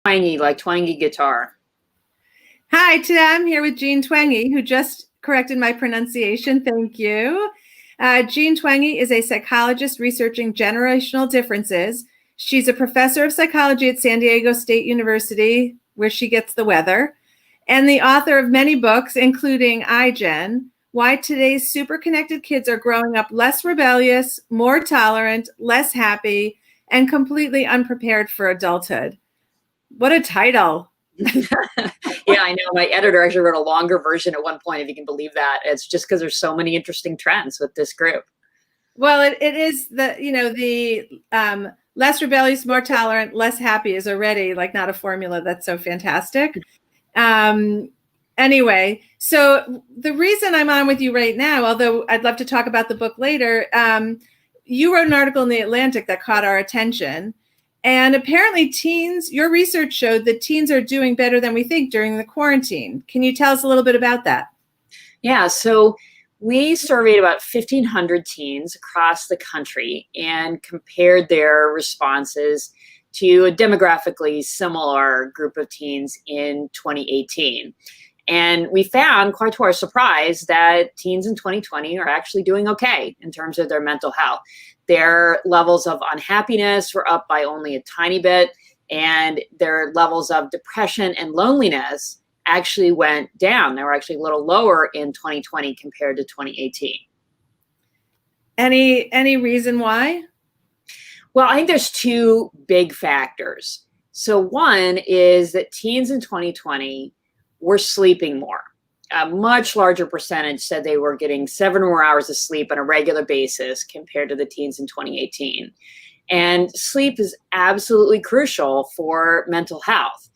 Twenge, like twangy guitar. Hi, today I'm here with Jean Twenge, who just corrected my pronunciation. Thank you. Jean Twenge is a psychologist researching generational differences. She's a professor of psychology at San Diego State University, where she gets the weather, and the author of many books, including iGen, Why Today's Super Connected Kids Are Growing Up Less Rebellious, More Tolerant, Less Happy, and Completely Unprepared for Adulthood. What a title. Yeah, I know. My editor actually wrote a longer version at one point, if you can believe that. It's just because there's so many interesting trends with this group. Well, it is the less rebellious, more tolerant, less happy is already like not a formula that's so fantastic. Anyway, so the reason I'm on with you right now, although I'd love to talk about the book later, you wrote an article in The Atlantic that caught our attention. And apparently teens, your research showed that teens are doing better than we think during the quarantine. Can you tell us a little bit about that? Yeah, so we surveyed about 1,500 teens across the country and compared their responses to a demographically similar group of teens in 2018. And we found, quite to our surprise, that teens in 2020 are actually doing okay in terms of their mental health. Their levels of unhappiness were up by only a tiny bit, and their levels of depression and loneliness actually went down. They were actually a little lower in 2020 compared to 2018. Any reason why? Well, I think there's two big factors. So one is that teens in 2020 were sleeping more. A much larger percentage said they were getting 7 more hours of sleep on a regular basis compared to the teens in 2018. And sleep is absolutely crucial for mental health.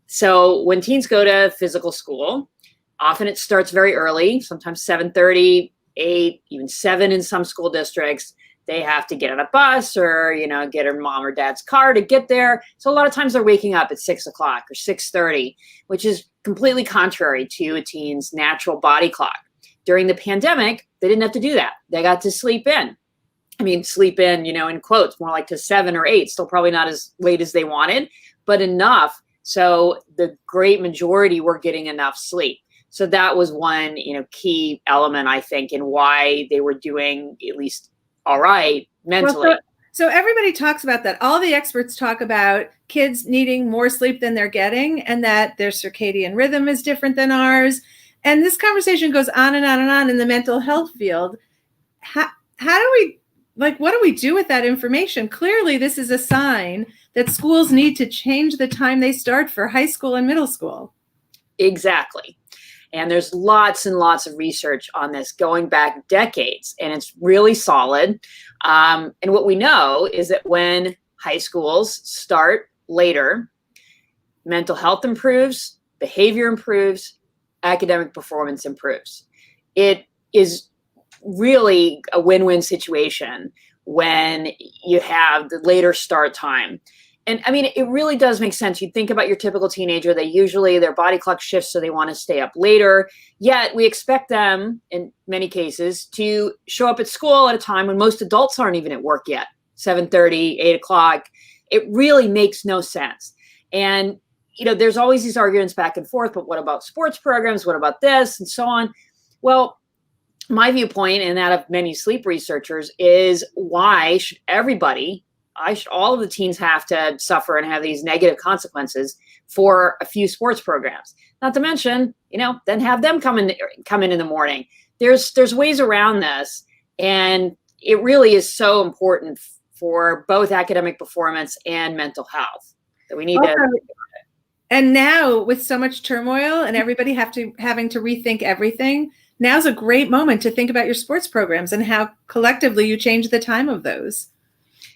So when teens go to physical school, often it starts very early, sometimes 7:30, 8, even 7 in some school districts. They have to get on a bus or, get her mom or dad's car to get there. So a lot of times they're waking up at 6 o'clock or 6:30, which is completely contrary to a teen's natural body clock. During the pandemic, they didn't have to do that. They got to sleep in. I mean, sleep in, in quotes, more like to 7 or 8, still probably not as late as they wanted, but enough. So the great majority were getting enough sleep. So that was one, key element, I think, in why they were doing at least all right mentally. Well, so everybody talks about that. All the experts talk about kids needing more sleep than they're getting, and that their circadian rhythm is different than ours. And this conversation goes on and on and on in the mental health field. How do we, what do we do with that information? Clearly, this is a sign that schools need to change the time they start for high school and middle school. Exactly. And there's lots and lots of research on this going back decades, and it's really solid. And what we know is that when high schools start later, mental health improves, behavior improves, academic performance improves. It is really a win-win situation when you have the later start time. And I mean, it really does make sense. You think about your typical teenager, their body clock shifts, so they want to stay up later. Yet we expect them, in many cases, to show up at school at a time when most adults aren't even at work yet, 7:30, 8 o'clock. It really makes no sense. And, there's always these arguments back and forth, but what about sports programs? What about this? And so on. Well, my viewpoint, and that of many sleep researchers, is why should all of the teens have to suffer and have these negative consequences for a few sports programs? Not to mention, then have them come in in the morning. There's ways around this, and it really is so important for both academic performance and mental health that we need to. And now, with so much turmoil and everybody having to rethink everything, now's a great moment to think about your sports programs and how collectively you change the time of those.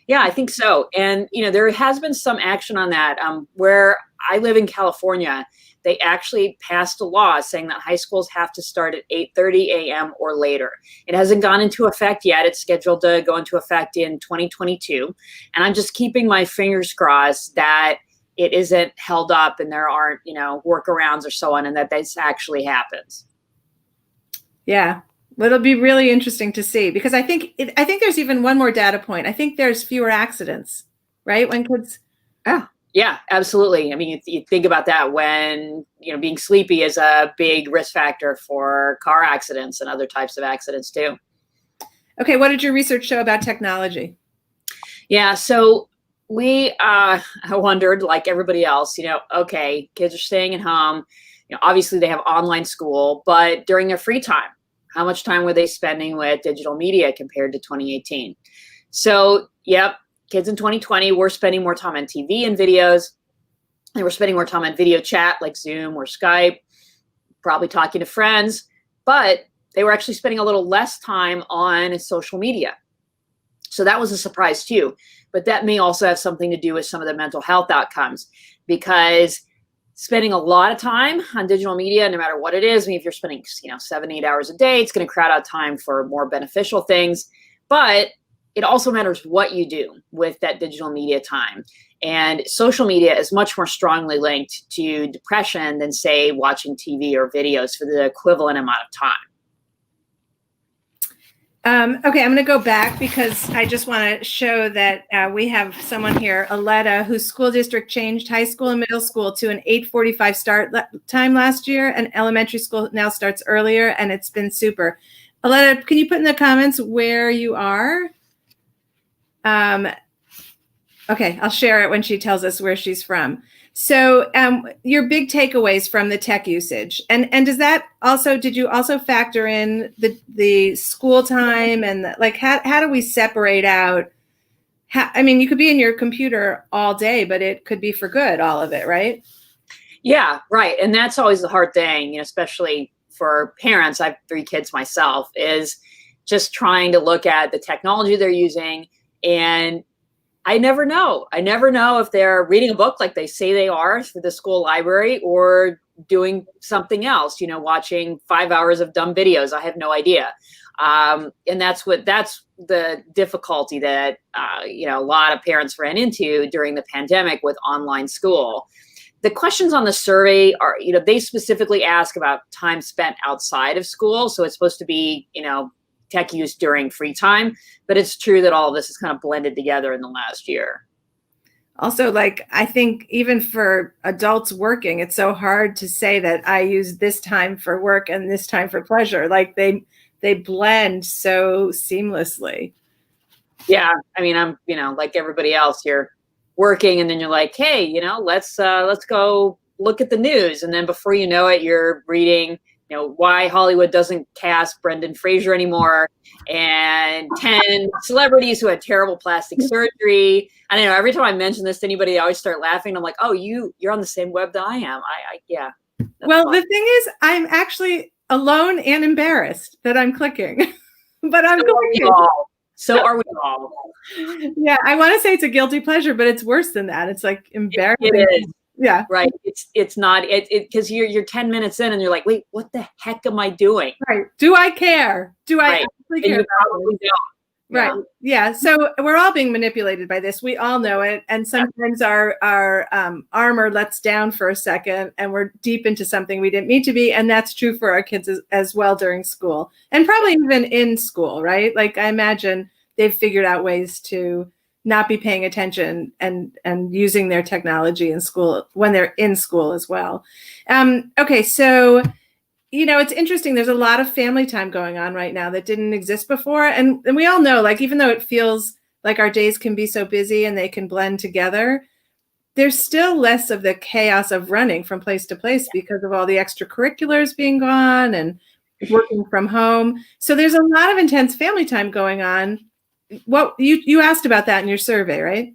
Yeah, I think so. And, there has been some action on that. Where I live in California, they actually passed a law saying that high schools have to start at 8:30 a.m. or later. It hasn't gone into effect yet. It's scheduled to go into effect in 2022. And I'm just keeping my fingers crossed that it isn't held up and there aren't, workarounds or so on, and that this actually happens. Yeah. Well, it'll be really interesting to see, because I think there's even one more data point. I think there's fewer accidents, right? When kids. Yeah. Yeah, absolutely. I mean, you think about that when, being sleepy is a big risk factor for car accidents and other types of accidents too. Okay, what did your research show about technology? Yeah, so we wondered, like everybody else, okay, kids are staying at home. Obviously they have online school, but during their free time, how much time were they spending with digital media compared to 2018? So, yep, kids in 2020 were spending more time on TV and videos. They were spending more time on video chat like Zoom or Skype, probably talking to friends, but they were actually spending a little less time on social media. So that was a surprise too. But that may also have something to do with some of the mental health outcomes, because spending a lot of time on digital media, no matter what it is, I mean, if you're spending, 7, 8 hours a day, it's going to crowd out time for more beneficial things. But it also matters what you do with that digital media time. And social media is much more strongly linked to depression than, say, watching TV or videos for the equivalent amount of time. Okay, I'm going to go back because I just want to show that we have someone here, Aletta, whose school district changed high school and middle school to an 8:45 start time last year, and elementary school now starts earlier, and it's been super. Aletta, can you put in the comments where you are? Okay, I'll share it when she tells us where she's from. So your big takeaways from the tech usage, and does that also, did you also factor in the school time and like how do we separate out? I mean, you could be in your computer all day, but it could be for good, all of it, right? Yeah, right. And that's always the hard thing, especially for parents. I have 3 kids myself, is just trying to look at the technology they're using. And I never know. I never know if they're reading a book like they say they are through the school library, or doing something else, watching 5 hours of dumb videos. I have no idea. And that's the difficulty that, a lot of parents ran into during the pandemic with online school. The questions on the survey are, they specifically ask about time spent outside of school. So it's supposed to be, tech use during free time, but it's true that all of this is kind of blended together in the last year. Also, like, I think even for adults working, it's so hard to say that I use this time for work and this time for pleasure. Like they blend so seamlessly. Yeah. I mean, I'm, like everybody else, you're working and then you're like, hey, let's go look at the news. And then before you know it, you're reading, why Hollywood doesn't cast Brendan Fraser anymore, and 10 celebrities who had terrible plastic surgery. I don't know, every time I mention this to anybody, I always start laughing. I'm like, oh, you're on the same web that I am. Yeah. Well, fun. The thing is, I'm actually alone and embarrassed that I'm clicking, but I'm clicking. So are we all. Yeah, I want to say it's a guilty pleasure, but it's worse than that. It's like embarrassing. It is. Yeah. Right. It's not because you're 10 minutes in and you're like, wait, what the heck am I doing? Right. Do I care? Do I actually care? And you probably don't. Right. Yeah. So we're all being manipulated by this. We all know it. And sometimes our armor lets down for a second and we're deep into something we didn't mean to be. And that's true for our kids as well during school, and probably even in school, right? Like I imagine they've figured out ways to not be paying attention and using their technology in school when they're in school as well. Okay, so, it's interesting. There's a lot of family time going on right now that didn't exist before. And we all know, like, even though it feels like our days can be so busy and they can blend together, there's still less of the chaos of running from place to place because of all the extracurriculars being gone and working from home. So there's a lot of intense family time going on. What you asked about that in your survey, right?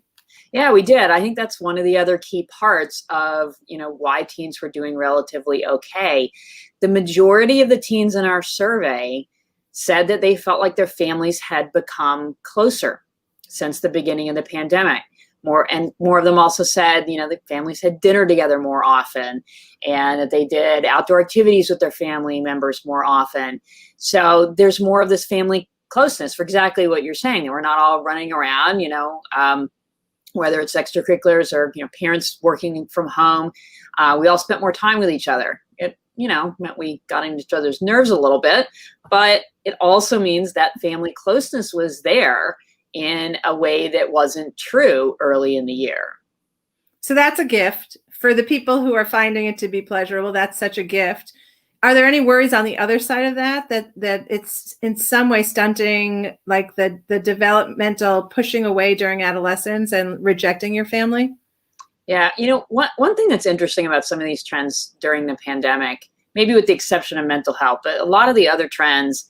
Yeah, we did. I think that's one of the other key parts of, why teens were doing relatively okay. The majority of the teens in our survey said that they felt like their families had become closer since the beginning of the pandemic. More of them also said, the families had dinner together more often, and that they did outdoor activities with their family members more often. So there's more of this family closeness for exactly what you're saying. We're not all running around, whether it's extracurriculars or, parents working from home. We all spent more time with each other. It, meant we got into each other's nerves a little bit, but it also means that family closeness was there in a way that wasn't true early in the year. So that's a gift for the people who are finding it to be pleasurable. That's such a gift. Are there any worries on the other side of that it's in some way stunting like the developmental pushing away during adolescence and rejecting your family? Yeah, one thing that's interesting about some of these trends during the pandemic, maybe with the exception of mental health, but a lot of the other trends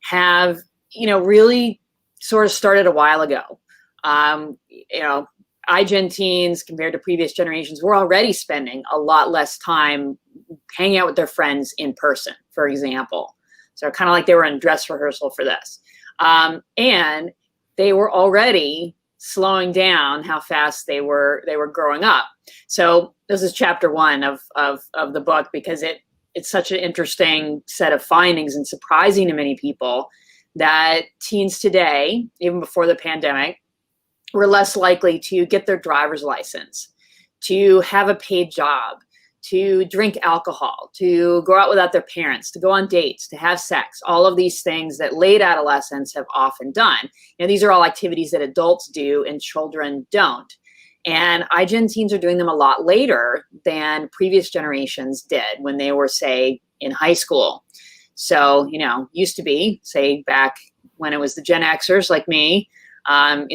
have, really sort of started a while ago. iGen teens compared to previous generations were already spending a lot less time hanging out with their friends in person, for example. So kind of like they were in dress rehearsal for this. And they were already slowing down how fast they were growing up. So this is chapter 1 of the book, because it's such an interesting set of findings and surprising to many people that teens today, even before the pandemic, were less likely to get their driver's license, to have a paid job, to drink alcohol, to go out without their parents, to go on dates, to have sex, all of these things that late adolescents have often done. These are all activities that adults do and children don't. And iGen teens are doing them a lot later than previous generations did when they were, say, in high school. So, used to be, say, back when it was the Gen Xers like me, in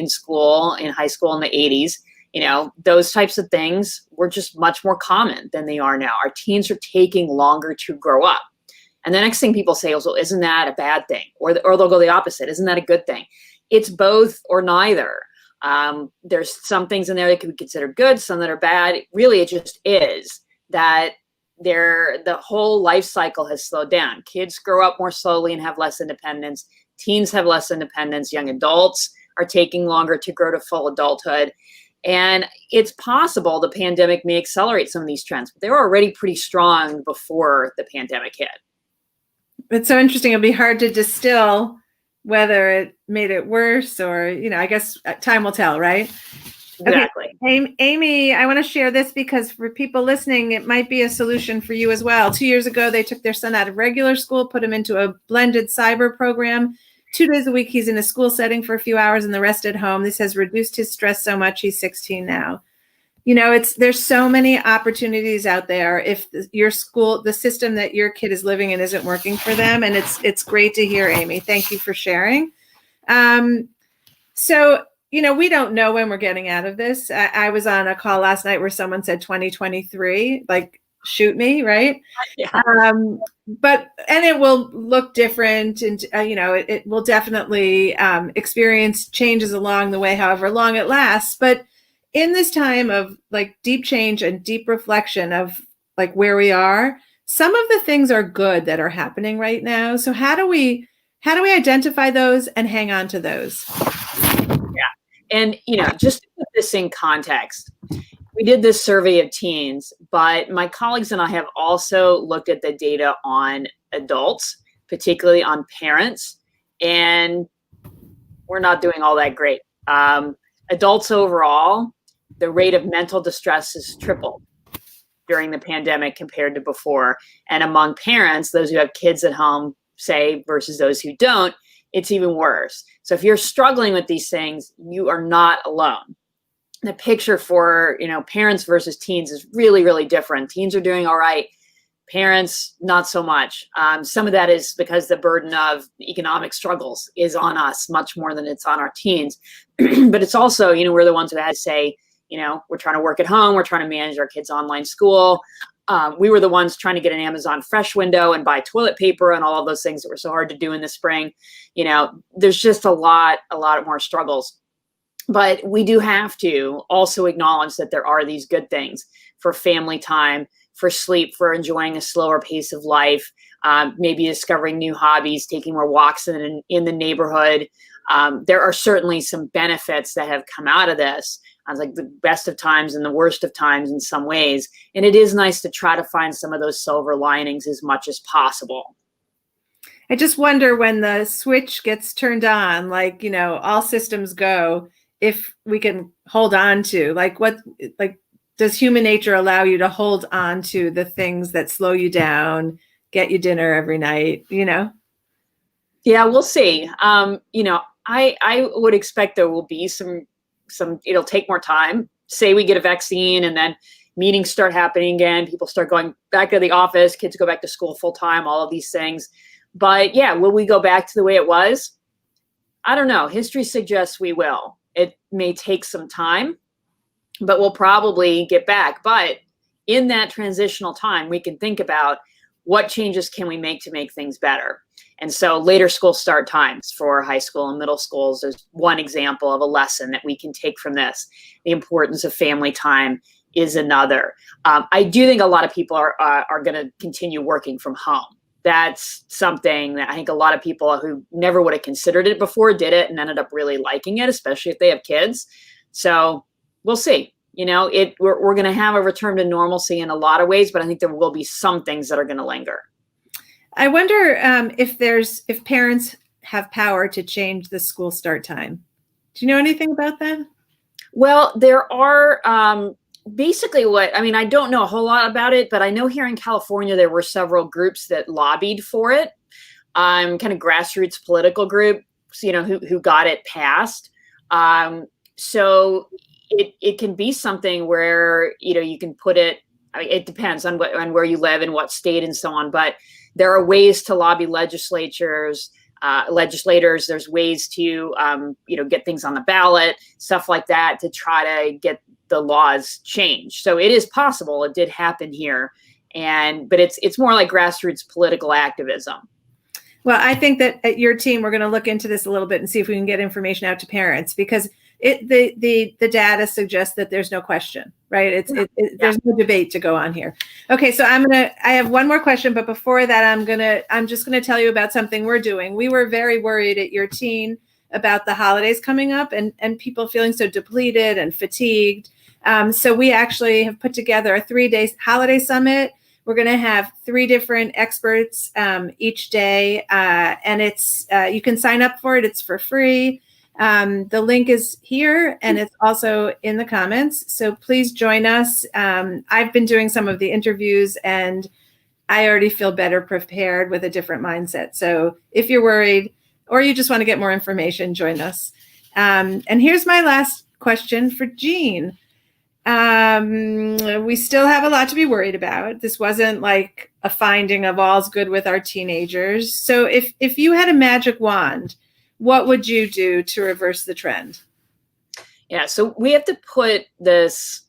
high school in the 80s, those types of things were just much more common than they are now. Our teens are taking longer to grow up. And the next thing people say is, well, isn't that a bad thing? Or they'll go the opposite. Isn't that a good thing? It's both or neither. There's some things in there that can be considered good, some that are bad. Really, it just is that the whole life cycle has slowed down. Kids grow up more slowly and have less independence. Teens have less independence. Young adults are taking longer to grow to full adulthood. And it's possible the pandemic may accelerate some of these trends, but they were already pretty strong before the pandemic hit. It's so interesting. It'll be hard to distill whether it made it worse or, I guess time will tell, right? Exactly. Okay. Amy, I want to share this because for people listening, it might be a solution for you as well. 2 years ago, they took their son out of regular school, put him into a blended cyber program. 2 days a week, he's in a school setting for a few hours and the rest at home. This has reduced his stress so much. He's 16 now. There's so many opportunities out there if your school, the system that your kid is living in isn't working for them. And it's great to hear, Amy. Thank you for sharing. So, we don't know when we're getting out of this. I was on a call last night where someone said 2023, like, shoot me, right? Yeah. And it will look different, and it will definitely experience changes along the way, however long it lasts. But in this time of like deep change and deep reflection of like where we are, some of the things are good that are happening right now. So how do we identify those and hang on to those? And, just to put this in context, we did this survey of teens, but my colleagues and I have also looked at the data on adults, particularly on parents, and we're not doing all that great. Adults overall, the rate of mental distress has tripled during the pandemic compared to before. And among parents, those who have kids at home, say, versus those who don't, it's even worse. So if you're struggling with these things, you are not alone. The picture for, parents versus teens is really, really different. Teens are doing all right. Parents, not so much. Some of that is because the burden of economic struggles is on us much more than it's on our teens. But it's also, we're the ones who had to say, we're trying to work at home. We're trying to manage our kids' online school. We were the ones trying to get an Amazon Fresh window and buy toilet paper and all of those things that were so hard to do in the spring. There's just a lot more struggles. But we do have to also acknowledge that there are these good things for family time, for sleep, for enjoying a slower pace of life, maybe discovering new hobbies, taking more walks in the neighborhood. There are certainly some benefits that have come out of this. Like the best of times and the worst of times in some ways. And it is nice to try to find some of those silver linings as much as possible. I just wonder when the switch gets turned on, like, all systems go, if we can hold on to, does human nature allow you to hold on to the things that slow you down, get you dinner every night, Yeah, we'll see. I would expect there will be some it'll take more time say we get a vaccine and then meetings start happening again, people start going back to the office, kids go back to school full time, all of these things. But yeah, will we go back to the way it was? I don't know. History suggests we will. It may take some time, but we'll probably get back. But in that transitional time, we can think about what changes can we make to make things better. And so later school start times for high school and middle schools is one example of a lesson that we can take from this. The importance of family time is another. I do think a lot of people are going to continue working from home. That's something that I think a lot of people who never would have considered it before did it and ended up really liking it, especially if they have kids. So we'll see. You know, we're going to have a return to normalcy in a lot of ways, but I think there will be some things that are going to linger. I wonder if parents have power to change the school start time. Do you know anything about that? Well, there are basically I don't know a whole lot about it, but I know here in California, there were several groups that lobbied for it, kind of grassroots political groups, who got it passed. So it can be something where, you can put it, it depends on where you live and what state and so on, but there are ways to lobby legislators. There's ways to, get things on the ballot, stuff like that, to try to get the laws changed. So it is possible. It did happen here. But it's more like grassroots political activism. Well, I think that at your team, we're going to look into this a little bit and see if we can get information out to parents, because the data suggests that there's no question, right? There's no debate to go on here. Okay, so I have one more question, but before that, I'm just gonna tell you about something we're doing. We were very worried at your team about the holidays coming up and people feeling so depleted and fatigued. So we actually have put together a 3-day holiday summit. We're going to have 3 different experts each day, and it's you can sign up for it. It's for free. The link is here, and it's also in the comments. So please join us. I've been doing some of the interviews, and I already feel better prepared with a different mindset. So if you're worried or you just want to get more information, join us. And here's my last question for Jean. We still have a lot to be worried about. This wasn't like a finding of all's good with our teenagers. So if you had a magic wand, what would you do to reverse the trend? Yeah, so we have to put this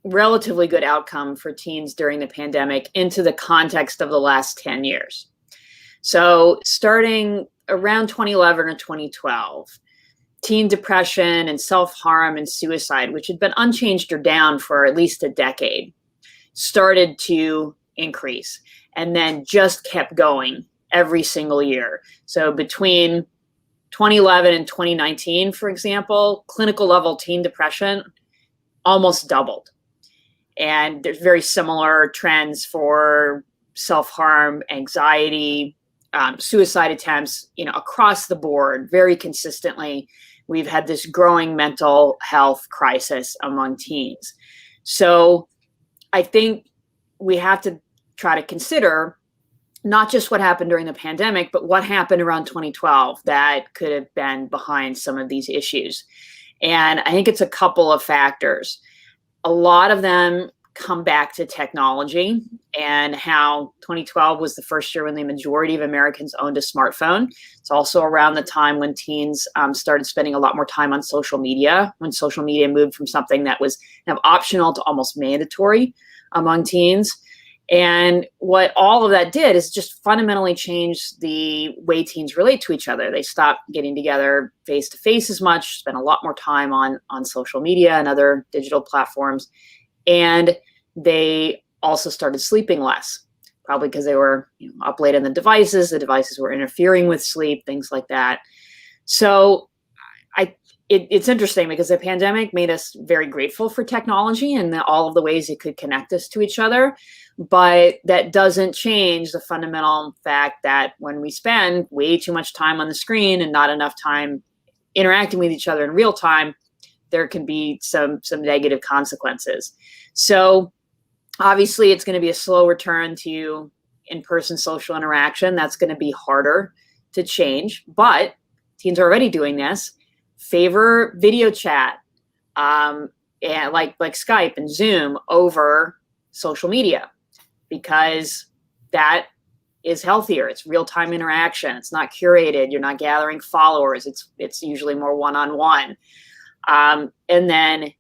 relatively good outcome for teens during the pandemic into the context of the last 10 years. So starting around 2011 or 2012, teen depression and self-harm and suicide, which had been unchanged or down for at least a decade, started to increase and then just kept going every single year. So between 2011 and 2019, for example, clinical level teen depression almost doubled. And there's very similar trends for self-harm, anxiety, suicide attempts, across the board, very consistently. We've had this growing mental health crisis among teens. So I think we have to try to consider not just what happened during the pandemic, but what happened around 2012 that could have been behind some of these issues. And I think it's a couple of factors. A lot of them come back to technology and how 2012 was the first year when the majority of Americans owned a smartphone. It's also around the time when teens started spending a lot more time on social media, when social media moved from something that was kind of optional to almost mandatory among teens. And what all of that did is just fundamentally change the way teens relate to each other. They stopped getting together face to face as much, spent a lot more time on social media and other digital platforms. And they also started sleeping less, probably because they were up late on the devices were interfering with sleep, things like that. So it's interesting because the pandemic made us very grateful for technology and all of the ways it could connect us to each other. But that doesn't change the fundamental fact that when we spend way too much time on the screen and not enough time interacting with each other in real time, there can be some negative consequences. So obviously it's going to be a slow return to in-person social interaction. That's going to be harder to change, but teens are already doing this. Favor video chat. and like Skype and Zoom over social media, because that is healthier. It's real-time interaction. It's not curated. You're not gathering followers. It's usually more one-on-one. And then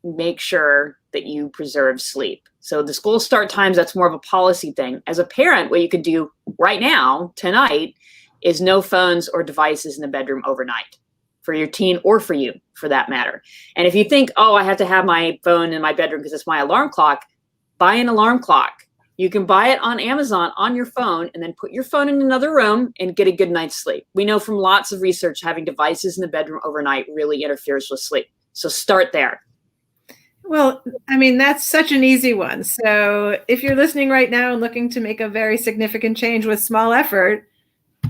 make sure that you preserve sleep. So the school start times, that's more of a policy thing. As a parent, what you could do right now, tonight, is no phones or devices in the bedroom overnight, for your teen or for you, for that matter. And if you think, oh, I have to have my phone in my bedroom because it's my alarm clock, buy an alarm clock. You can buy it on Amazon on your phone and then put your phone in another room and get a good night's sleep. We know from lots of research having devices in the bedroom overnight really interferes with sleep. So start there. Well, I mean, that's such an easy one. So if you're listening right now and looking to make a very significant change with small effort,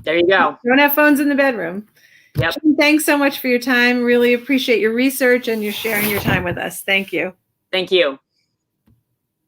there you go. Don't have phones in the bedroom. Yep. Thanks so much for your time. Really appreciate your research and you sharing your time with us. Thank you. Thank you.